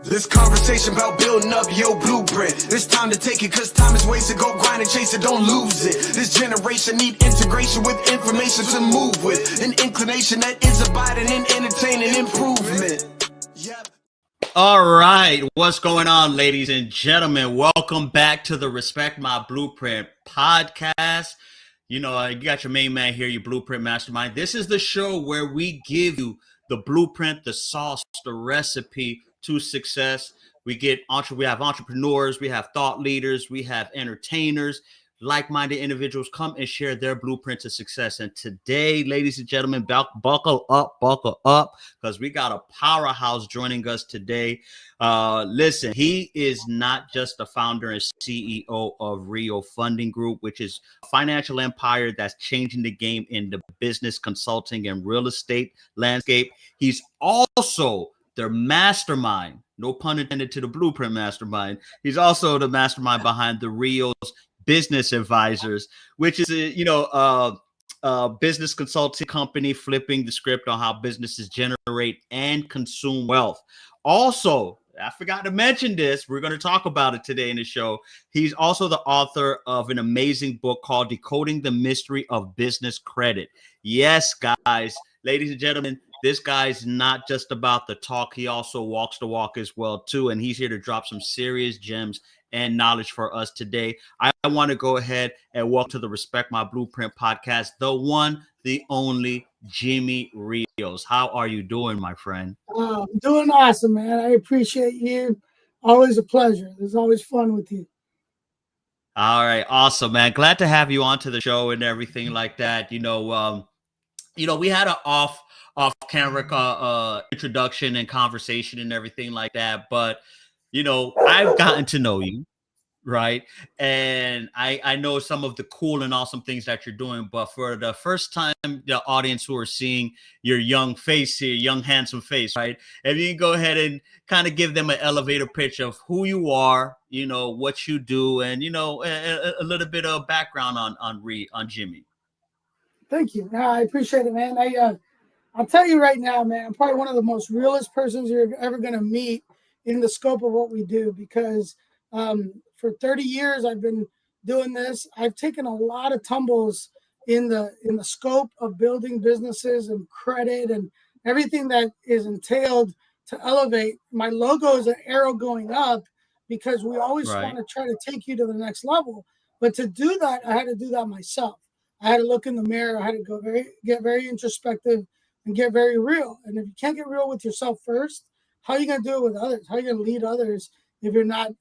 This conversation about building up your blueprint. It's time to take it, cause time is wasted. Go grind and chase it, don't lose it. This generation need integration with information to move with. An inclination that is abiding in entertaining improvement. Yep. All right, what's going on, ladies and gentlemen? Welcome back to the Respect My Blueprint podcast. You know, you got your main man here, your Blueprint Mastermind. This is the show where we give you the blueprint, the sauce, the recipe to success. We have entrepreneurs, we have thought leaders, we have entertainers, like-minded individuals come and share their blueprint to success. And today, ladies and gentlemen, buckle up, because we got a powerhouse joining us today. Listen, he is not just the founder and CEO of Rios Funding Group, which is a financial empire that's changing the game in the business, consulting, and real estate landscape. He's also their mastermind, no pun intended to the Blueprint Mastermind. He's also the mastermind behind the Rios Business Advisors, which is a business consulting company flipping the script on how businesses generate and consume wealth. Also, I forgot to mention this. We're going to talk about it today in the show. He's also the author of an amazing book called Decoding the Mystery of Business Credit. Yes, guys, ladies and gentlemen, this guy's not just about the talk. He also walks the walk as well, too. And he's here to drop some serious gems and knowledge for us today. I want to go ahead and welcome to the Respect My Blueprint podcast, the one, the only Jimmy Rios. How are you doing, my friend? I'm doing awesome, man. I appreciate you. Always a pleasure. It's always fun with you. All right. Awesome, man. Glad to have you onto the show and everything like that. We had an off camera introduction and conversation and everything like that. But, I've gotten to know you, right? And I know some of the cool and awesome things that you're doing. But for the first time, the audience who are seeing your young face here, young, handsome face, right? If you can go ahead and kind of give them an elevator pitch of who you are, what you do, and, a little bit of background on Jimmy. Thank you. No, I appreciate it, man. I'll tell you right now, man, I'm probably one of the most realest persons you're ever going to meet in the scope of what we do, because for 30 years I've been doing this. I've taken a lot of tumbles in the scope of building businesses and credit and everything that is entailed to elevate. My logo is an arrow going up because we always want to try to take you to the next level. But to do that, I had to do that myself. I had to look in the mirror. I had to get very introspective and get very real. And if you can't get real with yourself first, how are you going to do it with others? How are you going to lead others if you're not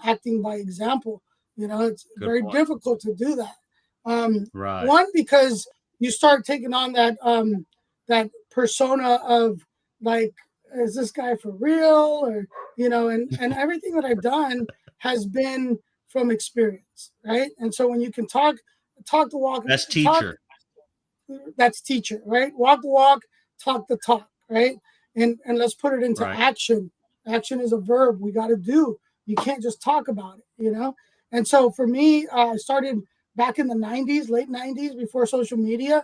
acting by example? It's very difficult to do that. One, because you start taking on that persona of like, is this guy for real? Or, and everything that I've done has been from experience, right? And so when you can talk the walk. That's teacher. That's teacher, right? Walk the walk, talk the talk, right? And let's put it into action. Action is a verb. We got to do. You can't just talk about it, And so for me, I started back in the 90s, late 90s, before social media,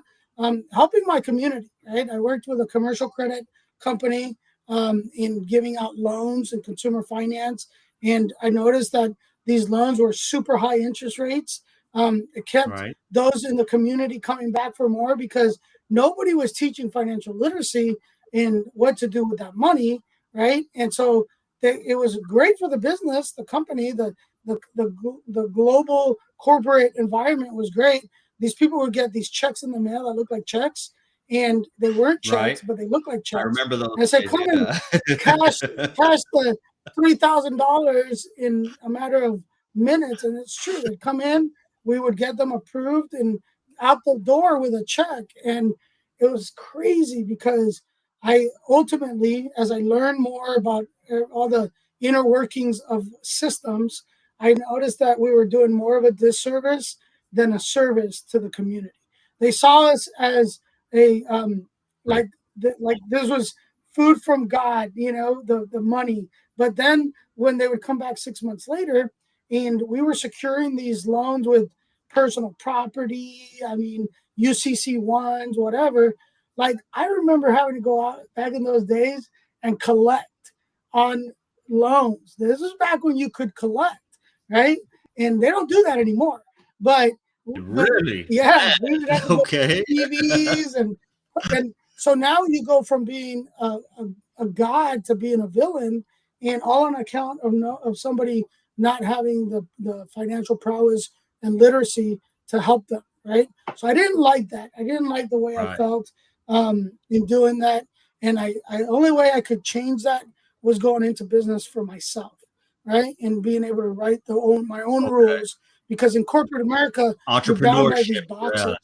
helping my community, right? I worked with a commercial credit company in giving out loans and consumer finance. And I noticed that these loans were super high interest rates. It kept those in the community coming back for more because nobody was teaching financial literacy and what to do with that money, right? And so it was great for the business, the company, the global corporate environment was great. These people would get these checks in the mail that looked like checks, and they weren't checks, but they looked like checks. I remember those. And I said, come and cash the $3,000 in a matter of minutes, and it's true. They'd come in, we would get them approved and out the door with a check, and it was crazy because I ultimately, as I learned more about all the inner workings of systems, I noticed that we were doing more of a disservice than a service to the community. They saw us as a like this was food from God, the money. But then when they would come back 6 months later, and we were securing these loans with personal property, UCC ones, whatever. Like I remember having to go out back in those days and collect on loans. This is back when you could collect, right? And they don't do that anymore. But but Really? yeah, we would have to go Okay. TVs and so now you go from being a god to being a villain, and all on account of of somebody not having the financial prowess and literacy to help them, right? So I didn't like that. I didn't like the way I Right. felt in doing that, and I only way I could change that was going into business for myself, right, and being able to write my own Okay. rules, because in corporate America you're bound by these Entrepreneurship. boxes.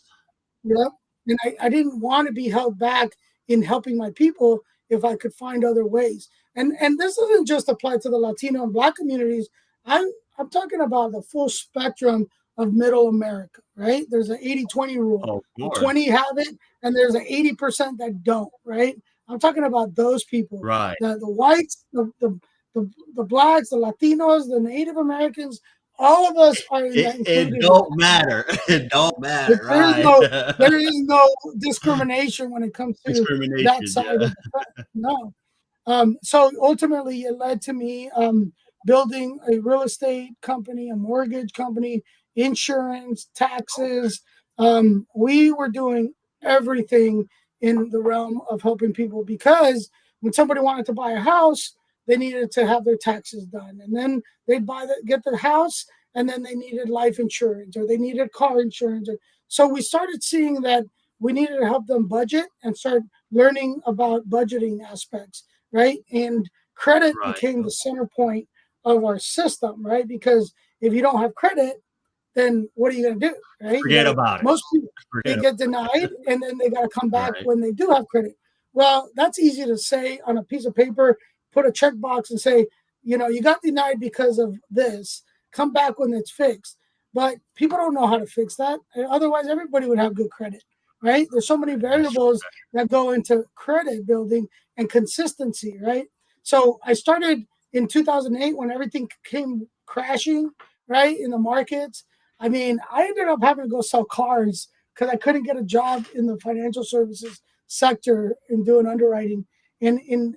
Yeah. Yep. And I didn't want to be held back in helping my people if I could find other ways. And this doesn't just apply to the Latino and Black communities. I'm talking about the full spectrum of middle America, right? There's an 80-20 rule. Oh, of The course. 20 have it, and there's an 80% that don't, right? I'm talking about those people. Right. The whites, the blacks, the Latinos, the Native Americans, all of us are It included in don't that. matter. It don't matter. There is Right. no there is no discrimination when it comes to that Discrimination. side Yeah. of the fence. No. So ultimately, it led to me building a real estate company, a mortgage company, insurance, taxes. We were doing everything in the realm of helping people, because when somebody wanted to buy a house, they needed to have their taxes done, and then they'd get their house, and then they needed life insurance or they needed car insurance. So we started seeing that we needed to help them budget and start learning about budgeting aspects, right? And credit Right. became the center point of our system, right? Because if you don't have credit, then what are you going to do, right? Forget about it. Most people, they Forget get denied, and then they got to come back Right. when they do have credit. Well, that's easy to say on a piece of paper, put a checkbox and say, you got denied because of this. Come back when it's fixed. But people don't know how to fix that. Otherwise, everybody would have good credit, right? There's so many That's true. variables that go into credit building and consistency, right? So I started in 2008 when everything came crashing, right, in the markets. I mean, I ended up having to go sell cars because I couldn't get a job in the financial services sector in doing underwriting. In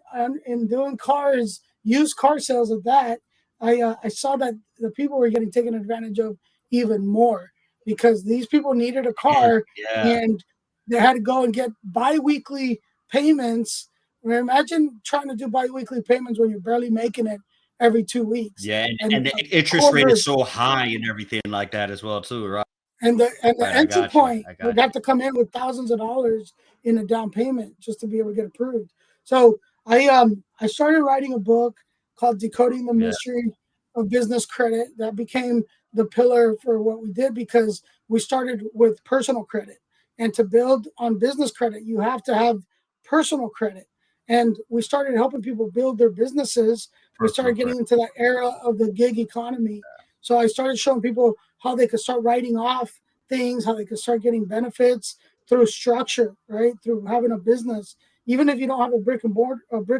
doing cars, used car sales at that, I saw that the people were getting taken advantage of even more, because these people needed a car Yeah. and they had to go and get biweekly payments. Imagine trying to do biweekly payments when you're barely making it every 2 weeks, Yeah. and And the a interest rate quarter is so high and everything like that as well, too. Right. and the Right. I entry got you. point I got would have to come in with thousands of dollars in a down payment just to be able to get approved. So I started writing a book called Decoding the you. Yeah. Mystery of Business Credit that became the pillar for what we did, because we started with personal credit, and to build on business credit you have to have personal credit, and we started helping people build their businesses. We Personal started credit. getting into that era of the gig economy. So I started showing people how they could start writing off things, how they could start getting benefits through structure, right? Through having a business. Even if you don't have a brick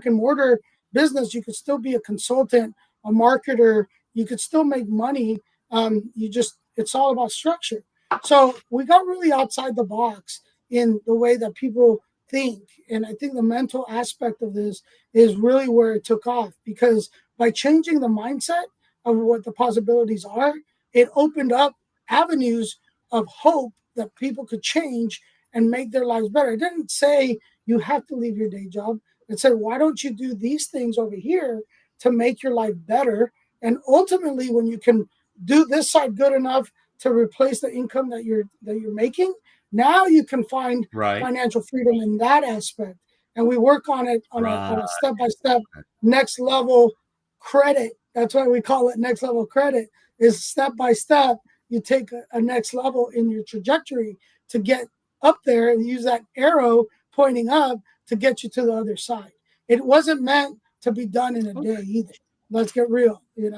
and mortar business, you could still be a consultant, a marketer. You could still make money. It's all about structure. So we got really outside the box in the way that people think. And I think the mental aspect of this is really where it took off, because by changing the mindset of what the possibilities are, it opened up avenues of hope that people could change and make their lives better. It didn't say you have to leave your day job. It said, why don't you do these things over here to make your life better? And ultimately, when you can do this side good enough to replace the income that you're making, now you can find Right. financial freedom in that aspect. And we work on it on Right. a step-by-step next level credit. That's why we call it next level credit. Is step by step you take a next level in your trajectory to get up there, and use that arrow pointing up to get you to the other side. It wasn't meant to be done in a day either. Let's get real. You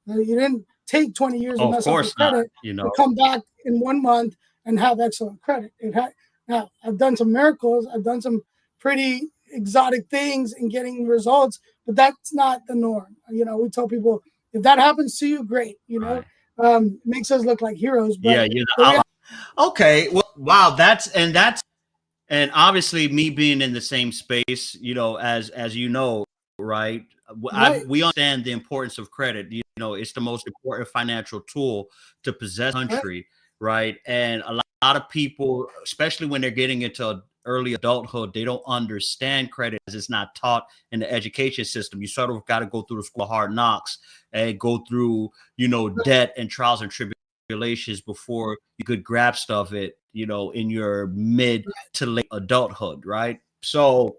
didn't take 20 years to Oh, of mess up your course not. credit to come back in 1 month and have excellent credit. Now I've done some miracles. I've done some pretty exotic things in getting results, but that's not the norm. We tell people, if that happens to you, great. Right. Makes us look like heroes, Yeah. but You the know. Okay. Well, wow. And obviously me being in the same space, as you know, right? Right. We understand the importance of credit. You know, it's the most important financial tool to possess Right. country, right? And a lot of people, especially when they're getting into early adulthood, they don't understand credit as it's not taught in the education system. You sort of got to go through the school of hard knocks and go through, you know, debt and trials and tribulations before you could grasp of it, you know, in your mid to late adulthood, right? So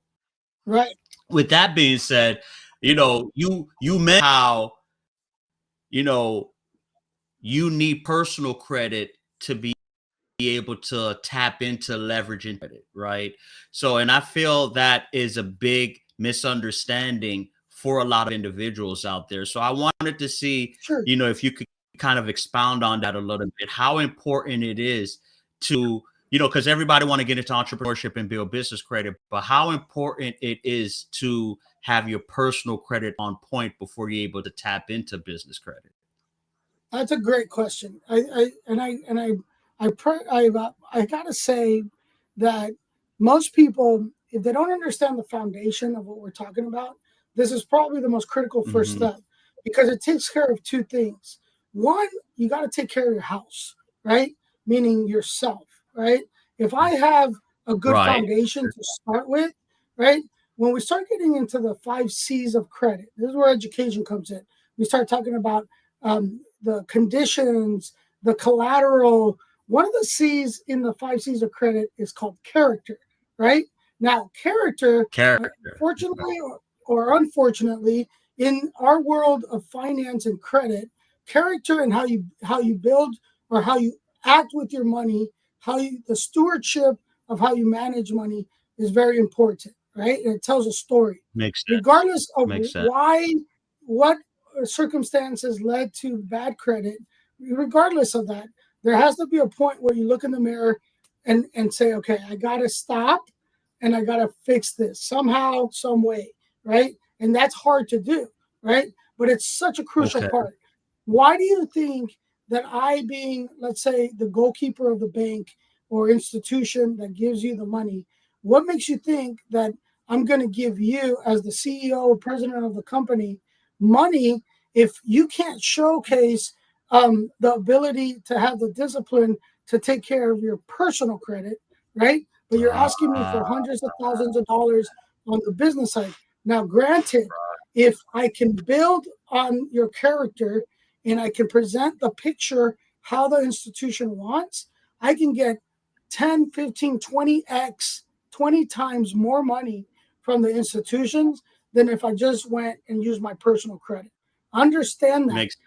Right. with that being said, you know, you meant how, you know, you need personal credit to be able to tap into leveraging credit, right? So, and I feel that is a big misunderstanding for a lot of individuals out there. So I wanted to see, Sure. you know, if you could kind of expound on that a little bit, how important it is to, you know, because everybody want to get into entrepreneurship and build business credit, but how important it is to have your personal credit on point before you're able to tap into business credit. That's a great question. I gotta say that most people, if they don't understand the foundation of what we're talking about, this is probably the most critical first Mm-hmm. step because it takes care of two things. One, you got to take care of your house, right? Meaning yourself, right? If I have a good Right. foundation to start with, right? When we start getting into the 5 C's of credit, this is where education comes in. We start talking about the conditions, the collateral. One of the C's in the 5 C's of credit is called character, right? Now, character, Character. fortunately or unfortunately, in our world of finance and credit, character and how you build or how you act with your money, the stewardship of how you manage money is very important, right? And it tells a story, Makes sense. regardless of Makes sense. what circumstances led to bad credit. Regardless of that, there has to be a point where you look in the mirror and say, okay, I gotta stop and I gotta fix this somehow, some way, right? And that's hard to do, right? But it's such a crucial Okay. part. Why do you think that I, being, let's say, the goalkeeper of the bank or institution that gives you the money, what makes you think that I'm going to give you, as the CEO or president of the company, money if you can't showcase the ability to have the discipline to take care of your personal credit, right? But you're asking me for hundreds of thousands of dollars on the business side. Now, granted, if I can build on your character and I can present the picture how the institution wants, I can get 10, 15, 20x, 20 times more money from the institutions than if I just went and used my personal credit. Understand that Makes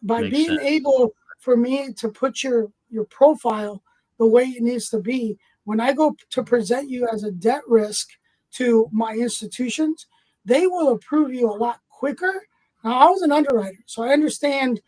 by makes being sense. able for me to put your profile the way it needs to be, when I go to present you as a debt risk to my institutions, they will approve you a lot quicker. Now, I was an underwriter, so I understand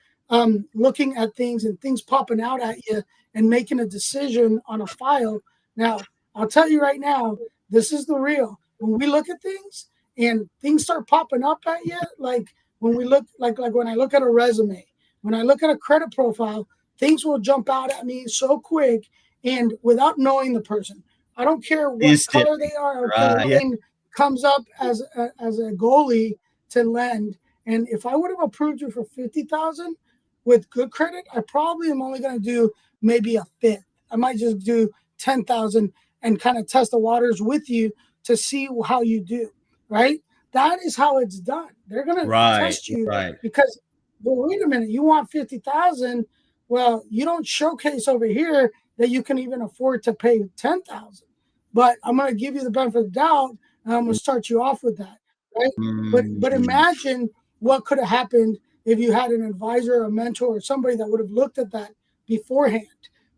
looking at things and things popping out at you and making a decision on a file. Now, I'll tell you right now, this is the real. When we look at things and things start popping up at you, like when we look, like when I look at a resume, when I look at a credit profile, things will jump out at me so quick and without knowing the person. I don't care what color Instantly. they are. I don't care Right. what Yeah. name comes up as a goalie to lend. And if I would have approved you for 50,000 with good credit, I probably am only going to do maybe a fifth. I might just do 10,000 and kind of test the waters with you to see how you do. Right? That is how it's done. They're going to Right. test you Right. because, well, wait a minute, you want 50,000? Well, you don't showcase over here that you can even afford to pay 10,000. But I'm going to give you the benefit of the doubt, and I'm going to start you off with that, right? But Mm, imagine what could have happened if you had an advisor, a mentor, or somebody that would have looked at that beforehand,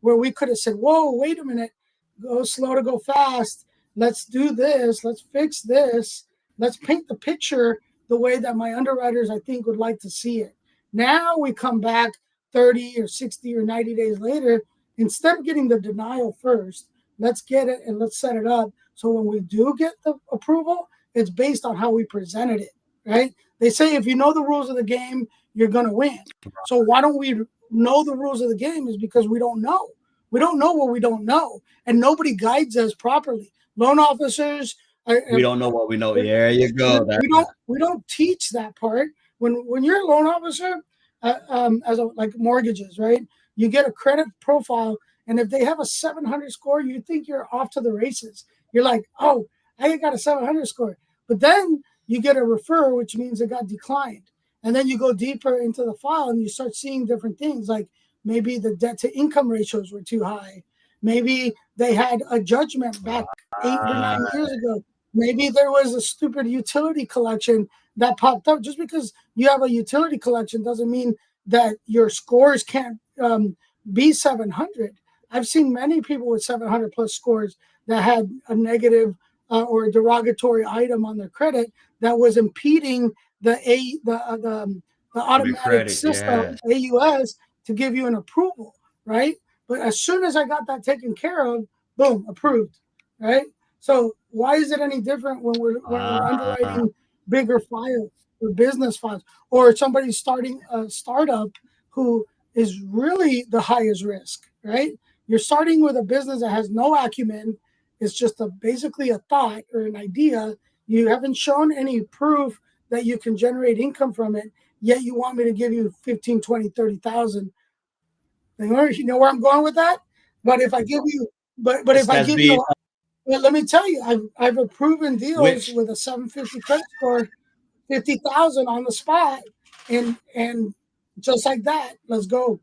where we could have said, "Whoa, wait a minute, go slow to go fast. Let's do this. Let's fix this. Let's paint the picture the way that my underwriters, I think, would like to see it." Now we come back 30 or 60 or 90 days later, instead of getting the denial first, let's get it and let's set it up. So when we do get the approval, it's based on how we presented it, right? They say if you know the rules of the game, you're going to win. So why don't we know the rules of the game? Is because we don't know. We don't know what we don't know. And nobody guides us properly. Loan officers, We don't know what we know. There you go. We don't teach that part. When you're a loan officer, like mortgages, right? You get a credit profile, and if they have a 700 score, you think you're off to the races. You're like, oh, I got a 700 score, but then you get a refer, which means it got declined, and then you go deeper into the file and you start seeing different things, like maybe the debt to income ratios were too high. Maybe they had a judgment back 8 or 9 years ago. Maybe there was a stupid utility collection that popped up. Just because you have a utility collection doesn't mean that your scores can't be 700. I've seen many people with 700 plus scores that had a negative or a derogatory item on their credit that was impeding the automatic credit, system, yes. AUS, to give you an approval, right? But as soon as I got that taken care of, boom, approved, right? So why is it any different when we're underwriting bigger files or business files, or somebody starting a startup who is really the highest risk, right? You're starting with a business that has no acumen. It's just basically a thought or an idea. You haven't shown any proof that you can generate income from it, yet you want me to give you 15, 20, 30,000. You know where I'm going with that? But if I give you, but if I That's give being you, well, let me tell you, I've approved deals which with a 750 credit score, 50,000 on the spot, and just like that, let's go.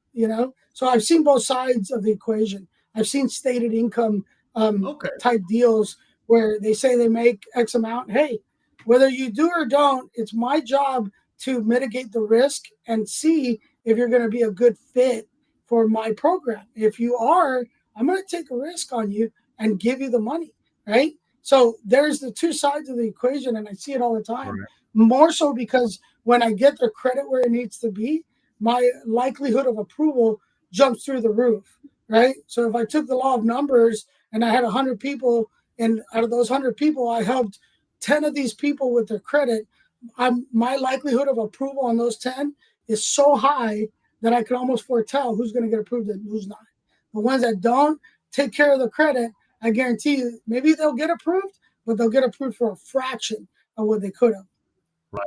So I've seen both sides of the equation. I've seen stated income okay. type deals where they say they make X amount. Hey, whether you do or don't, it's my job to mitigate the risk and see if you're going to be a good fit for my program. If you are, I'm going to take a risk on you and give you the money, right? So there's the two sides of the equation, and I see it all the time. Right. More so because when I get the credit where it needs to be, my likelihood of approval jumps through the roof, right? So if I took the law of numbers and I had 100 people, and out of those 100 people, I helped 10 of these people with their credit, my likelihood of approval on those 10 is so high that I can almost foretell who's going to get approved and who's not. The ones that don't take care of the credit, I guarantee you, maybe they'll get approved, but they'll get approved for a fraction of what they could have. Right.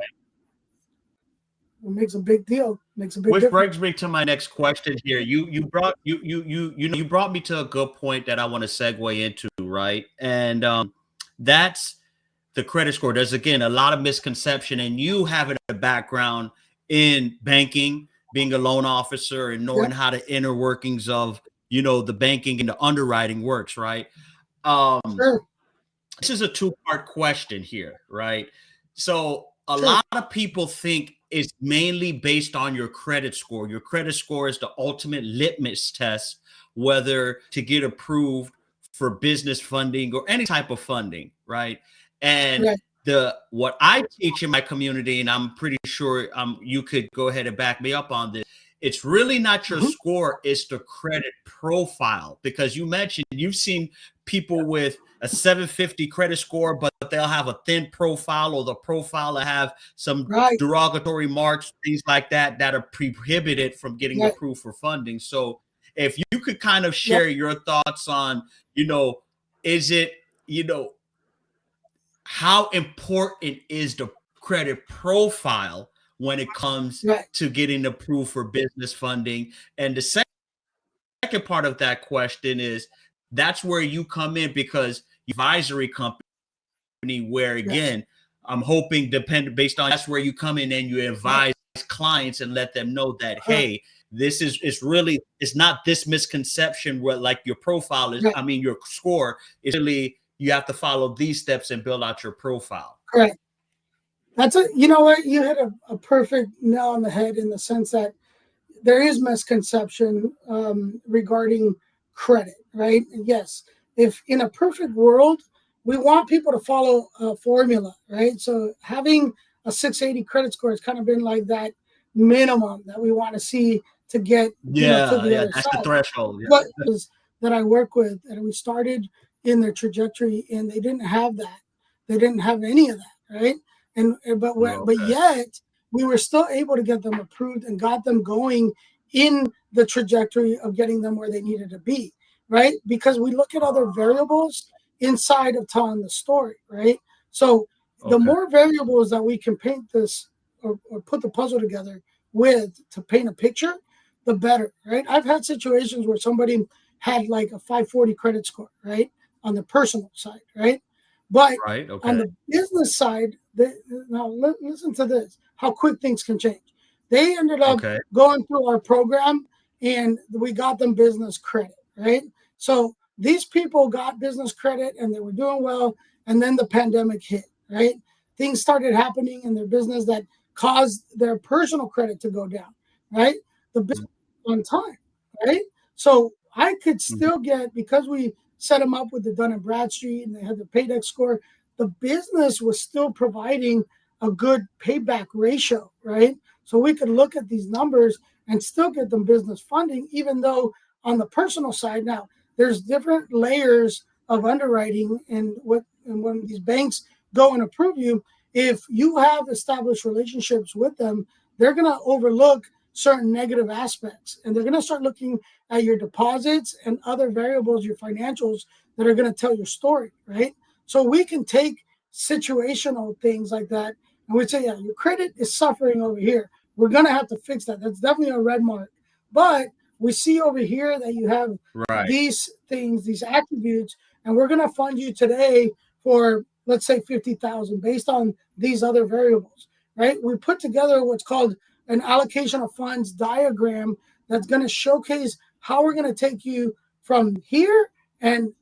It makes a big deal. Makes a big Which difference. brings me to my next question here. You brought me to a good point that I want to segue into, right? And that's the credit score. There's again a lot of misconception, and you having a background in banking, being a loan officer, and knowing how the inner workings of the banking and the underwriting works, right? Sure. This is a two-part question here, right? So a Sure. lot of people think it's mainly based on your credit score. Your credit score is the ultimate litmus test whether to get approved for business funding or any type of funding, right? And Right. what I teach in my community, and I'm pretty sure you could go ahead and back me up on this, it's really not your score, it's the credit profile. Because you mentioned you've seen people with a 750 credit score, but they'll have a thin profile, or the profile will have some derogatory marks, things like that are prohibited from getting approved for funding. So if you could kind of share your thoughts on, is it, how important is the credit profile when it comes to getting approved for business funding? And the second part of that question is, that's where you come in, because advisory company, where again, I'm hoping based on, that's where you come in and you advise clients and let them know that, hey, this is, it's not this misconception where like your profile is, I mean, your score is really, you have to follow these steps and build out your profile. Correct. You know what? You hit a perfect nail on the head, in the sense that there is misconception regarding credit, right? Yes. If in a perfect world, we want people to follow a formula, right? So having a 680 credit score has kind of been like that minimum that we want to see to get to the other that's side. The threshold. But that I work with, and we started in their trajectory, and they didn't have that. They didn't have any of that, right? But yet we were still able to get them approved and got them going in the trajectory of getting them where they needed to be, right? Because we look at other variables inside of telling the story, right? So the Okay. more variables that we can paint this or put the puzzle together with to paint a picture, the better, right? I've had situations where somebody had like a 540 credit score, right? On the personal side, right? But Right. on Okay. the business side, now listen to this, how quick things can change. They ended up Okay. going through our program and we got them business credit, right? So these people got business credit and they were doing well. And then the pandemic hit, right? Things started happening in their business that caused their personal credit to go down, right? The business on time, right? So I could Mhm. still get, because we set them up with the Dun and Bradstreet and they had the paydex score, the business was still providing a good payback ratio, right? So we could look at these numbers and still get them business funding, even though on the personal side now there's different layers of underwriting and when these banks go and approve you, if you have established relationships with them, they're going to overlook certain negative aspects and they're going to start looking at your deposits and other variables, your financials that are going to tell your story, right? So we can take situational things like that and we say, yeah, your credit is suffering over here. We're going to have to fix that. That's definitely a red mark. But we see over here that you have Right. these things, these attributes, and we're going to fund you today for, let's say, 50,000 based on these other variables, right? We put together what's called an allocation of funds diagram that's going to showcase how we're going to take you from here and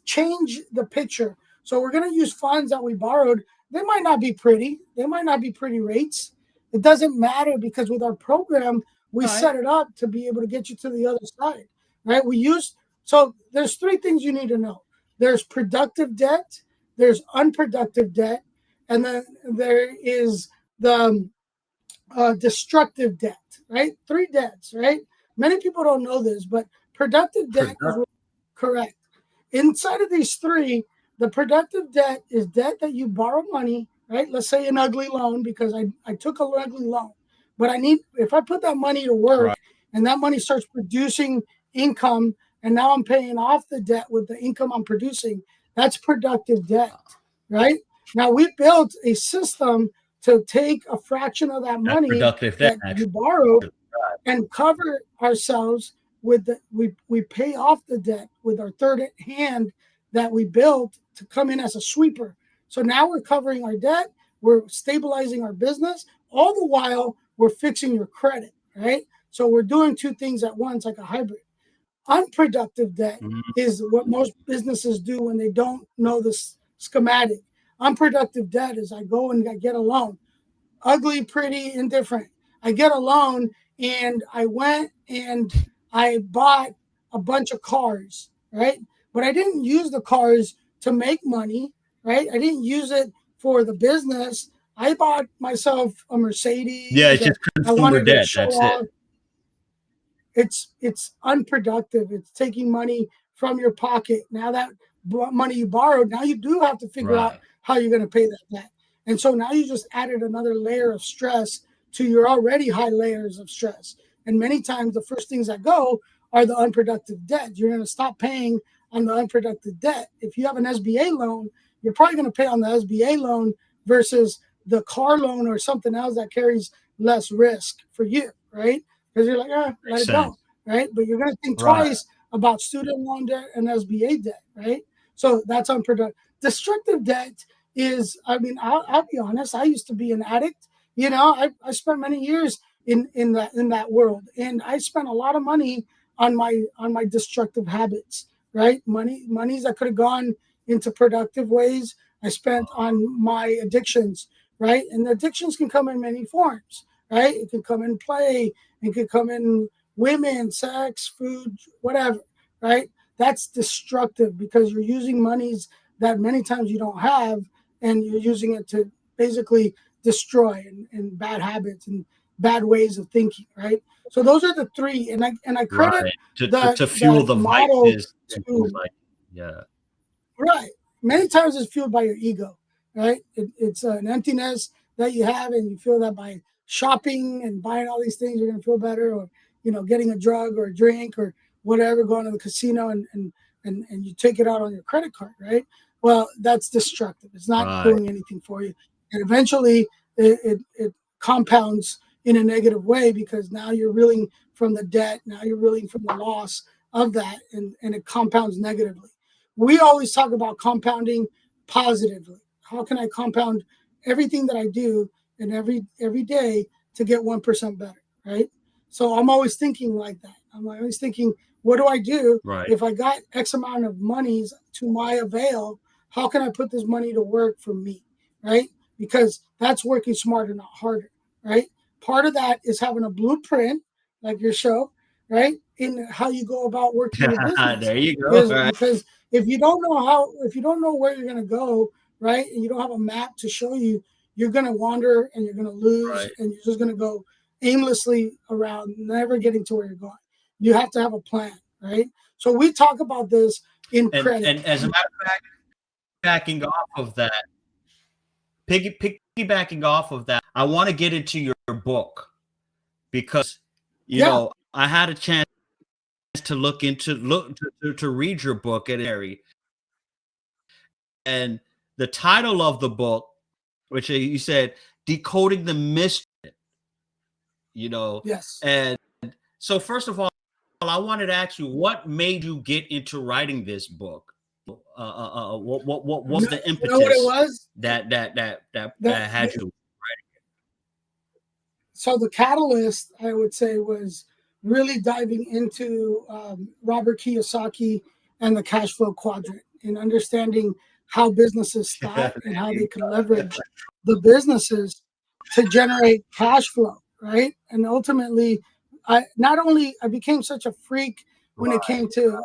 change the picture. So we're going to use funds that we borrowed. They might not be pretty. They might not be pretty rates. It doesn't matter because with our program, we Right. set it up to be able to get you to the other side, right? So there's three things you need to know. There's productive debt, there's unproductive debt, and then there is the destructive debt, right? Three debts, right? Many people don't know this, but productive debt is Product. correct. Inside of these three, the productive debt is debt that you borrow money, right? Let's say an ugly loan because I took an ugly loan, but if I put that money to work Right. and that money starts producing income and now I'm paying off the debt with the income I'm producing, that's productive debt, right? Now we built a system to take a fraction of that That's money productive then, that you actually. borrowed and cover ourselves with we pay off the debt with our third hand that we built to come in as a sweeper. So now we're covering our debt, we're stabilizing our business, all the while we're fixing your credit, right? So we're doing two things at once, like a hybrid. Unproductive debt Mhm. is what most businesses do when they don't know this schematic. Unproductive debt is I go and I get a loan, ugly, pretty, indifferent. I get a loan and I went and I bought a bunch of cars, right? But I didn't use the cars to make money, right? I didn't use it for the business. I bought myself a Yeah, Mercedes it's and just I consumer wanted to debt. show That's it. off. It's unproductive. It's taking money from your pocket. Now that money you borrowed, now you do have to figure out Right. how you're going to pay that back. And so now you just added another layer of stress to your already high layers of stress. And many times the first things that go are the unproductive debt. You're going to stop paying on the unproductive debt. If you have an SBA loan, you're probably going to pay on the SBA loan versus the car loan or something else that carries less risk for you, right? Because you're like, let Makes it go, sense. right? But you're going to think Right. twice about student loan debt and SBA debt, right? So that's unproductive. Destructive debt is, I mean, I'll be honest. I used to be an addict. You know, I spent many years in that world, and I spent a lot of money on my destructive habits, right? Monies that could have gone into productive ways. I spent on my addictions, right? And addictions can come in many forms, right? It can come in play, it could come in women, sex, food, whatever, right? That's destructive because you're using monies that many times you don't have and you're using it to basically destroy and bad habits and bad ways of thinking, right? So those are the three, and I credit Right. To fuel the the model vices and things to like, yeah. right. Many times it's fueled by your ego, right? It's an emptiness that you have, and you feel that by shopping and buying all these things, you're going to feel better, or getting a drug or a drink or whatever, going to the casino and you take it out on your credit card, right? well, that's destructive. It's not Right. doing anything for you. And eventually it compounds in a negative way because now you're reeling from the debt. Now you're reeling from the loss of that, and it compounds negatively. We always talk about compounding positively. How can I compound everything that I do and every day to get 1% better, right? So I'm always thinking like that. I'm always thinking, what do I do Right. if I got X amount of monies to my avail? How can I put this money to work for me, right? Because that's working smarter, not harder, right? Part of that is having a blueprint, like your show, right? In how you go about working your business. There you go. All Is right. because if you don't know if you don't know where you're gonna go, right, and you don't have a map to show you, you're gonna wander and you're gonna lose, Right. and you're just gonna go aimlessly around, never getting to where you're going. You have to have a plan, right? So we talk about this in credit. And as a matter of fact, backing off of that, piggybacking off of that, I want to get into your book because Yeah. I had a chance to to read your book at Harry, and the title of the book, which you said, "Decoding the Mystery," Yes. and so first of all, I wanted to ask you, what made you get into writing this book? What was the You know what it impetus was? that That had you? so the catalyst, I would say, was really diving into Robert Kiyosaki and the cash flow quadrant and understanding how businesses thought and how they could leverage the businesses to generate cash flow, right? And ultimately, I became such a freak when it came to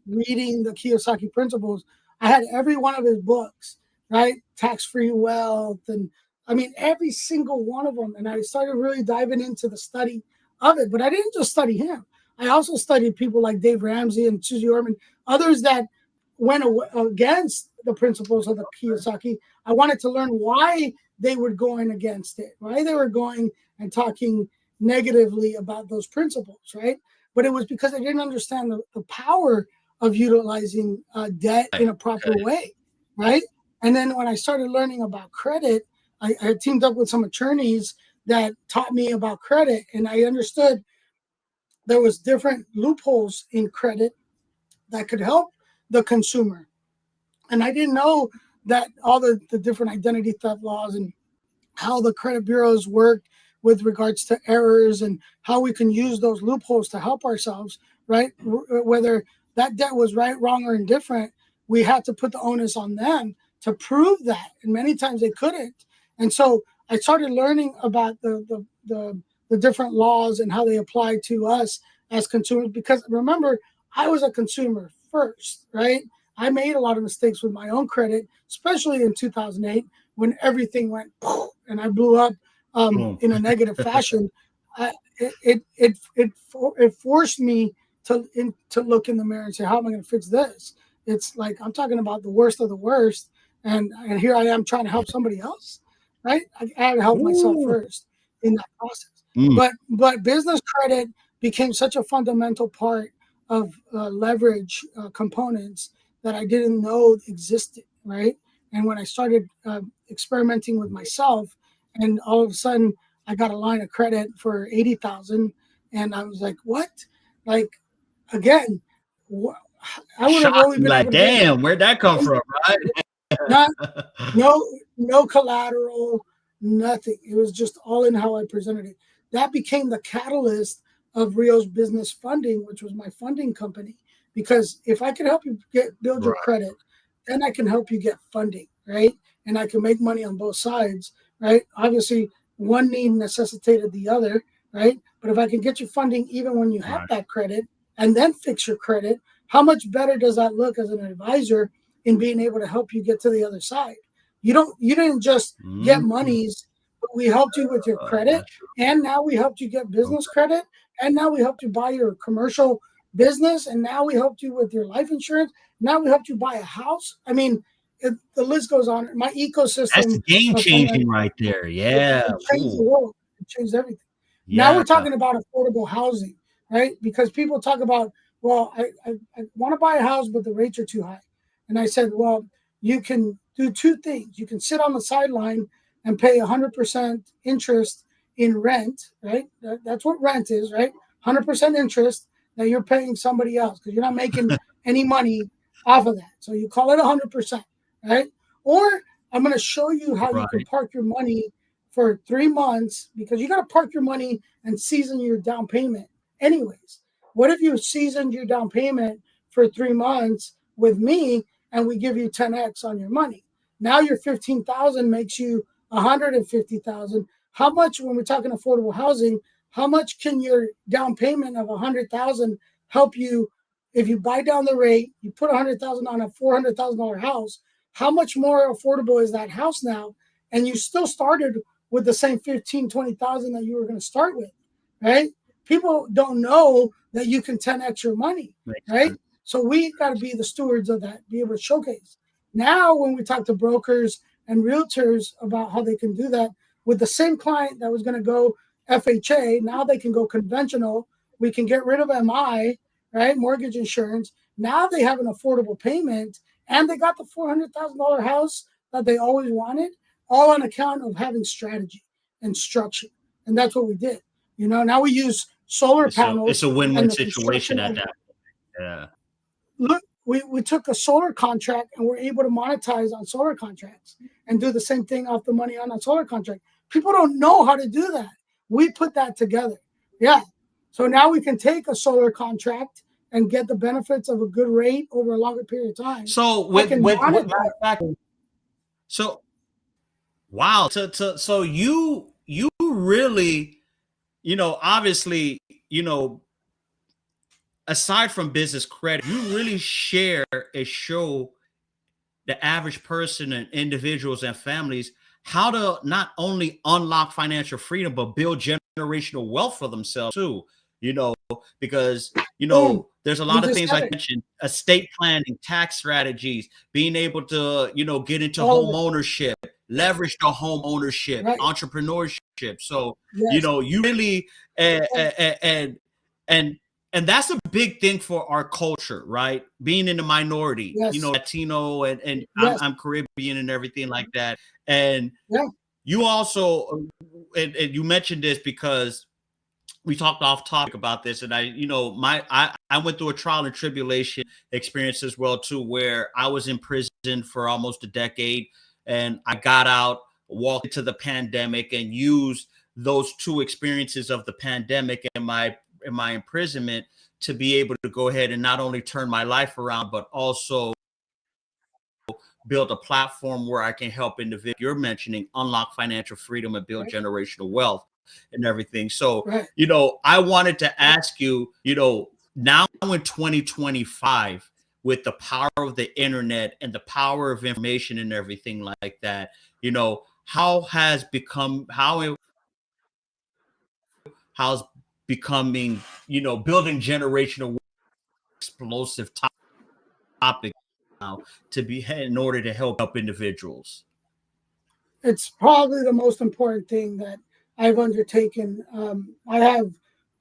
reading the Kiyosaki principles. I had every one of his books, right? Tax free wealth, and I mean, every single one of them. And I started really diving into the study of it. But I didn't just study him. I also studied people like Dave Ramsey and Susie Orman, others that went against the principles of the Kiyosaki. I wanted to learn why they were going against it, why they were going and talking negatively about those principles, right? But it was because I didn't understand the power of utilizing debt in a proper Okay. way, right? And then when I started learning about credit, I teamed up with some attorneys that taught me about credit, and I understood there was different loopholes in credit that could help the consumer. And I didn't know that all the different identity theft laws and how the credit bureaus work with regards to errors and how we can use those loopholes to help ourselves, right? Whether that debt was right, wrong, or indifferent, we had to put the onus on them to prove that. And many times they couldn't. And so I started learning about the different laws and how they apply to us as consumers. Because remember, I was a consumer first, right? I made a lot of mistakes with my own credit, especially in 2008 when everything went and I blew up in a negative fashion. It forced me to look in the mirror and say, how am I going to fix this? It's like I'm talking about the worst of the worst, and here I am trying to help somebody else, right? I had to help myself Ooh. first in that process. Mm. But business credit became such a fundamental part of leverage components that I didn't know existed, right? And when I started experimenting with myself, and all of a sudden I got a line of credit for 80,000, and I was like, "What?" Like again, I would have only Shocking, been like, able to get damn, where'd that come from, not right? no collateral, nothing. It was just all in how I presented it. That became the catalyst of Rios Business Funding, which was my funding company. Because if I could help you build your Right. credit, then I can help you get funding, right? And I can make money on both sides, right? Obviously, one need necessitated the other, right? But if I can get you funding even when you have Right. that credit and then fix your credit, how much better does that look as an advisor in being able to help you get to the other side? You didn't just get Mm. monies, but we helped you with your credit, That's true. and now we helped you get business Okay. credit, and now we helped you buy your commercial business, and now we helped you with your life insurance. Now we helped you buy a house. I mean, the list goes on. My That's ecosystem game of changing right there. Yeah. it changed the Ooh. world. It changed everything. Now Yeah. we're talking about affordable housing, right? Because people talk about, well, I want to buy a house, but the rates are too high. And I said, well, you can do two things. You can sit on the sideline and pay 100% interest in rent, right? That's what rent is, right? 100% interest that you're paying somebody else because you're not making any money off of that. So you call it 100%, right? Or I'm going to show you how you can Right. park your money for 3 months because you got to park your money and season your down payment anyways. What if you seasoned your down payment for 3 months with me and we give you 10x on your money? Now your 15,000 makes you 150,000. How much, when we're talking affordable housing, how much can your down payment of 100,000 help you if you buy down the rate, you put 100,000 on a $400,000 house? How much more affordable is that house now? And you still started with the same 15, 20,000 that you were going to start with, right? People don't know that you can 10x your money, Makes right? sense. So we got to be the stewards of that, be able to showcase. Now, when we talk to brokers and realtors about how they can do that with the same client that was going to go FHA, now they can go conventional. We can get rid of MI, right? Mortgage insurance. Now they have an affordable payment and they got the $400,000 house that they always wanted, all on account of having strategy and structure. And that's what we did. Now we use solar It's panels a win-win and the situation construction at of, that point. Yeah. look, we took a solar contract and we're able to monetize on solar contracts and do the same thing off the money on a solar contract. People don't know how to do that. We put that together. Yeah. So now we can take a solar contract and get the benefits of a good rate over a longer period of time. So I with can matter monetize. of fact, so wow. So you really, obviously, aside from business credit, you really share and show the average person and individuals and families how to not only unlock financial freedom but build generational wealth for themselves too. You know, because Boom. there's a You lot of just things said like it. mentioned: estate planning, tax strategies, being able to get into All home of it. ownership, leverage the home ownership, Right. entrepreneurship. So Yes. you really and and that's a big thing for our culture, right? Being in the minority, Yes. Latino, and Yes. I'm Caribbean and everything like that. And Yeah. you also, and you mentioned this because we talked off topic about this, and I went through a trial and tribulation experience as well too, where I was in prison for almost a decade, and I got out, walked into the pandemic, and used those two experiences of the pandemic and my imprisonment to be able to go ahead and not only turn my life around, but also build a platform where I can help individuals you're mentioning unlock financial freedom and build Right. generational wealth and everything. So, Right. I wanted to ask you, now in 2025, with the power of the internet and the power of information and everything like that, how has how's becoming, building generational explosive topic now to be in order to help individuals. It's probably the most important thing that I've undertaken. I have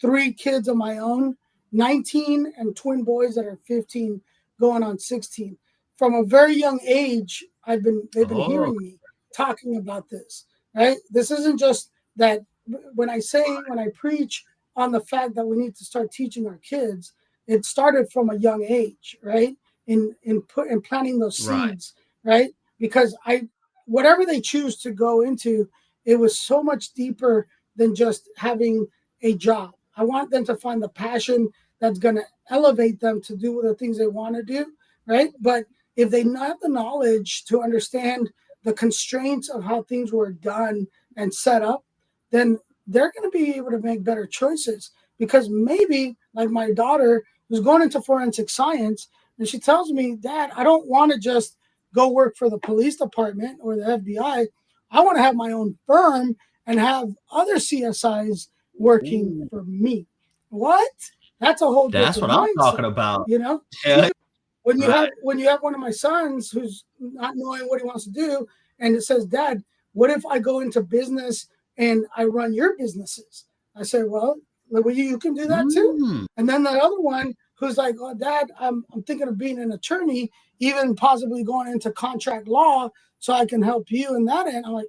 3 kids of my own, 19 and twin boys that are 15 going on 16. From a very young age, they've been Oh, hearing me talking about this, right? This isn't just that when I preach on the fact that we need to start teaching our kids, it started from a young age, right? In planting those right. seeds, right? Because whatever they choose to go into, it was so much deeper than just having a job. I want them to find the passion that's going to elevate them to do the things they want to do, right? But if they not have the knowledge to understand the constraints of how things were done and set up, then they're going to be able to make better choices. Because maybe, like my daughter, who's going into forensic science, and she tells me, Dad, I don't want to just go work for the police department or the FBI. I want to have my own firm and have other CSIs working Ooh, for me. What? That's a whole that's what different I'm talking mindset, about. you know? Yeah, When you right. have one of my sons who's not knowing what he wants to do, and it says, Dad, what if I go into business and I run your businesses? I say, well, you can do that too. Mm, And then that other one who's like, oh, Dad, I'm thinking of being an attorney, even possibly going into contract law so I can help you in that end. I'm like,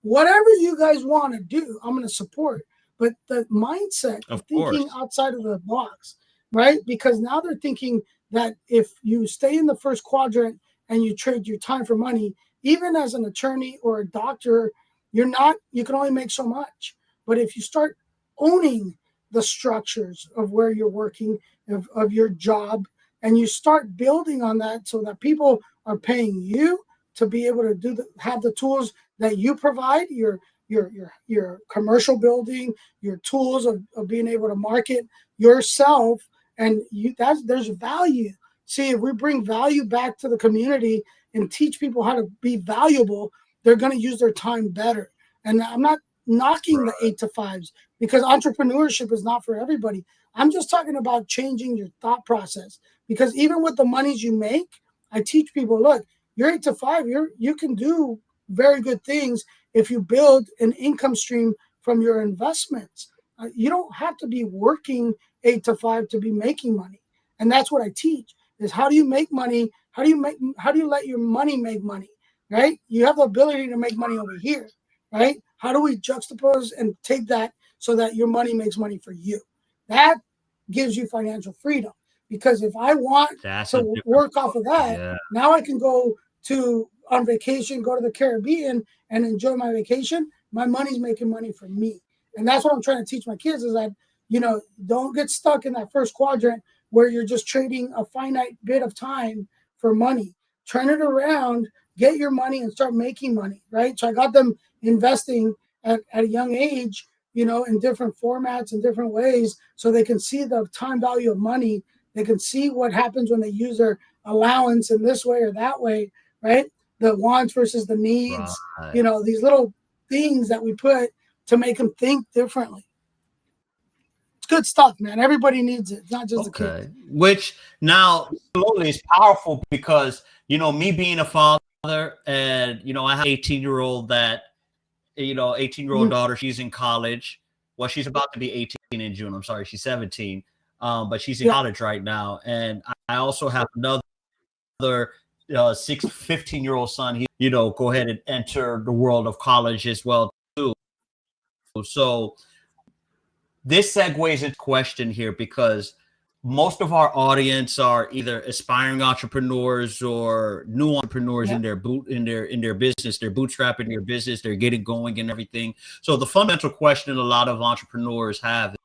whatever you guys want to do, I'm going to support. But the mindset of thinking outside of the box, right? Because now they're thinking that if you stay in the first quadrant and you trade your time for money, even as an attorney or a doctor, you can only make so much. But if you start owning the structures of where you're working, of your job, and you start building on that so that people are paying you to be able to have the tools that you provide, your commercial building, your tools of being able to market yourself, and there's value. See, if we bring value back to the community and teach people how to be valuable, they're going to use their time better. And I'm not knocking the 8 to 5s, because entrepreneurship is not for everybody. I'm just talking about changing your thought process, because even with the monies you make, I teach people, look, you're 8 to 5, you can do very good things if you build an income stream from your investments. You don't have to be working 8 to 5 to be making money. And that's what I teach, is how do you make money? How do you let your money make money, right? You have the ability to make money over here, right? How do we juxtapose and take that so that your money makes money for you? That gives you financial freedom. Because if I want to work off of that, now I can go on vacation, go to the Caribbean and enjoy my vacation. My money's making money for me. And that's what I'm trying to teach my kids, is that, don't get stuck in that first quadrant where you're just trading a finite bit of time for money. Turn it around, get your money and start making money, right? So I got them investing at a young age, in different formats and different ways, so they can see the time value of money. They can see what happens when they use their allowance in this way or that way, right? The wants versus the needs, these little things that we put to make them think differently. It's good stuff, man. Everybody needs it. It's not just the kids. Which now absolutely is powerful, because, me being a father, and, I have an 18-year-old that, 18-year-old daughter, she's in college. Well, she's about to be 18 in June. I'm sorry, she's 17. But she's in college right now. And I also have another 15-year-old son. He, go ahead and enter the world of college as well, too. So this segues into question here, because most of our audience are either aspiring entrepreneurs or new entrepreneurs in their business. They're bootstrapping their business. They're getting going and everything. So the fundamental question a lot of entrepreneurs have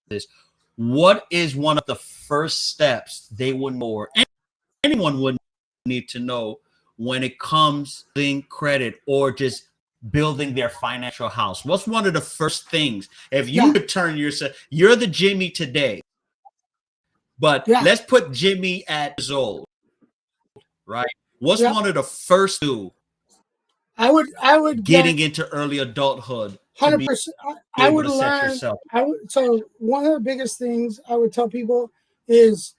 is, what is one of the first steps they would know, or anyone would need to know, when it comes to building credit or just building their financial house? What's one of the first things, if you could turn yourself, you're the Jimmy today, but let's put Jimmy at years old, right? What's one of the first two? I would getting into early adulthood. 100%. I would learn. So one of the biggest things I would tell people is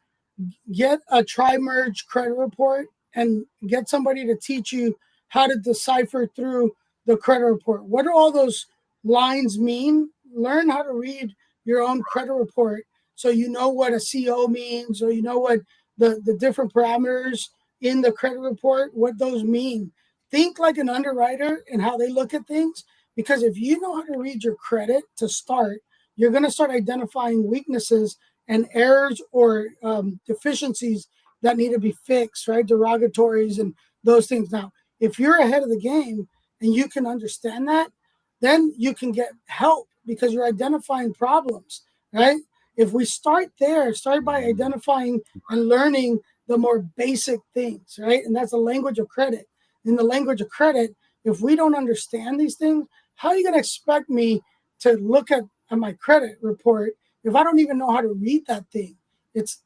get a tri-merge credit report and get somebody to teach you how to decipher through the credit report. What do all those lines mean? Learn how to read your own credit report, so you know what a CO means, or you know what the different parameters in the credit report, what those mean. Think like an underwriter and how they look at things, because if you know how to read your credit to start, you're going to start identifying weaknesses and errors or deficiencies that need to be fixed, right? Derogatories and those things. Now, if you're ahead of the game and you can understand that, then you can get help, because you're identifying problems, right? If we start by identifying and learning the more basic things, right? And that's the language of credit. In the language of credit, if we don't understand these things, how are you going to expect me to look at my credit report if I don't even know how to read that thing?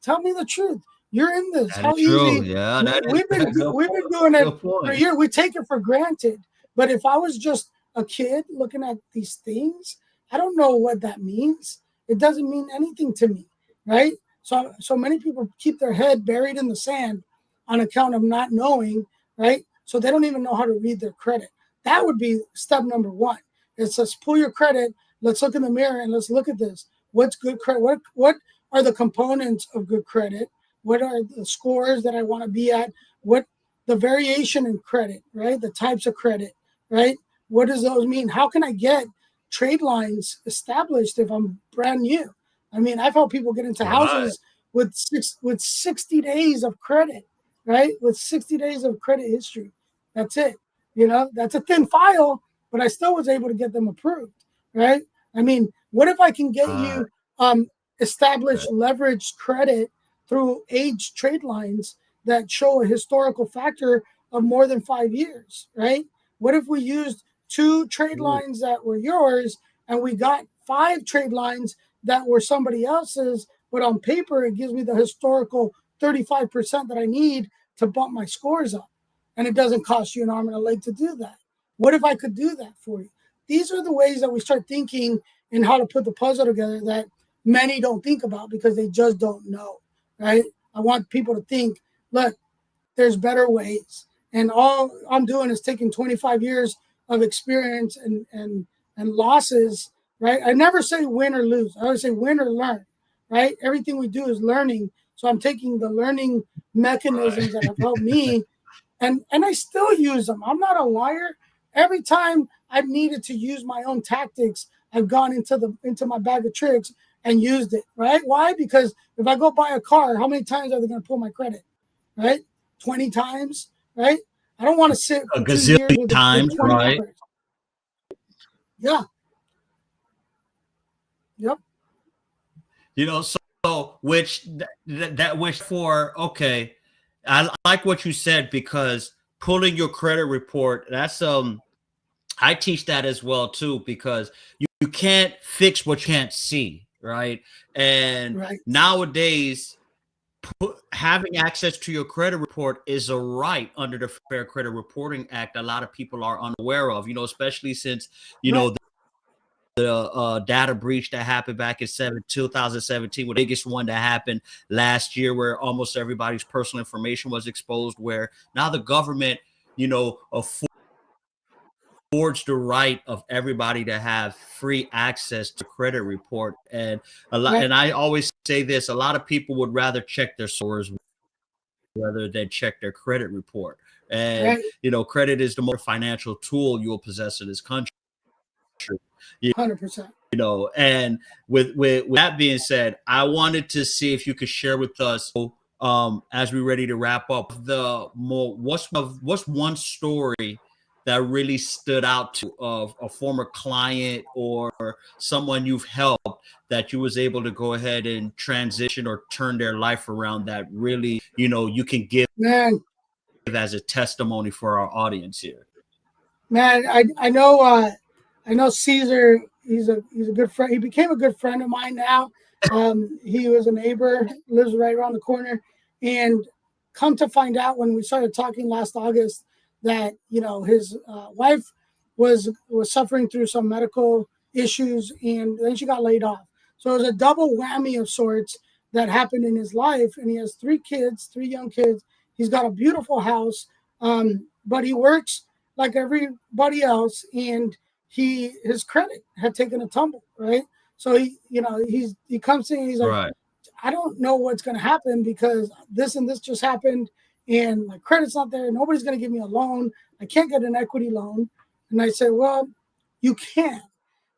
Tell me the truth. You're in this. That how easy? True. Yeah, we've been doing it for a year. We take it for granted. But if I was just a kid looking at these things, I don't know what that means. It doesn't mean anything to me, right? So many people keep their head buried in the sand on account of not knowing, right? So they don't even know how to read their credit. That would be step number one. It says, pull your credit. Let's look in the mirror and let's look at this. What's good credit? What are the components of good credit? What are the scores that I want to be at? What the variation in credit, right? The types of credit, right? What does those mean? How can I get trade lines established if I'm brand new? I mean, I've helped people get into Right. houses with 60 days of credit, right? With 60 days of credit history. That's it. That's a thin file, but I still was able to get them approved, right? I mean, what if I can get Right. you established leveraged credit through age trade lines that show a historical factor of more than 5 years, right? What if we used 2 trade lines that were yours and we got 5 trade lines that were somebody else's, but on paper it gives me the historical 35% that I need to bump my scores up, and it doesn't cost you an arm and a leg to do that. What if I could do that for you? These are the ways that we start thinking and how to put the puzzle together that many don't think about because they just don't know, right? I want people to think, look, there's better ways. And all I'm doing is taking 25 years of experience and losses, right? I never say win or lose. I always say win or learn, right? Everything we do is learning. So I'm taking the learning mechanisms that have helped me and I still use them. I'm not a liar. Every time I've needed to use my own tactics, I've gone into my bag of tricks and used it, right? Why? Because if I go buy a car, how many times are they going to pull my credit, right? 20 times, right? I don't want to sit A for 2 years gazillion with times, 20 right? offers. Yeah. Yep. So which that wish for, okay, I like what you said, because pulling your credit report, that's I teach that as well too, because you can't fix what you can't see, right? And Right. nowadays, having access to your credit report is a right under the Fair Credit Reporting Act. A lot of people are unaware of, especially since Right. the data breach that happened back in 2017, the biggest one that happened last year, where almost everybody's personal information was exposed, where now the government, affords the right of everybody to have free access to credit report. Right. And I always say this, a lot of people would rather check their scores rather than check their credit report. And Right. credit is the most financial tool you will possess in this country. 100%. And with that being said, I wanted to see if you could share with us, as we're ready to wrap up, what's one story that really stood out to of a former client or someone you've helped, that you was able to go ahead and transition or turn their life around, that really you can give Man, as a testimony for our audience here. I know Caesar. He's a good friend. He became a good friend of mine now. He was a neighbor, lives right around the corner, and come to find out when we started talking last August that his wife was suffering through some medical issues, and then she got laid off. So it was a double whammy of sorts that happened in his life. And he has 3 kids, 3 young kids. He's got a beautiful house, but he works like everybody else, and his credit had taken a tumble, right? So he comes to me and he's like, Right. I don't know what's going to happen because this and this just happened, and my credit's not there. Nobody's going to give me a loan. I can't get an equity loan. And I said, well, you can.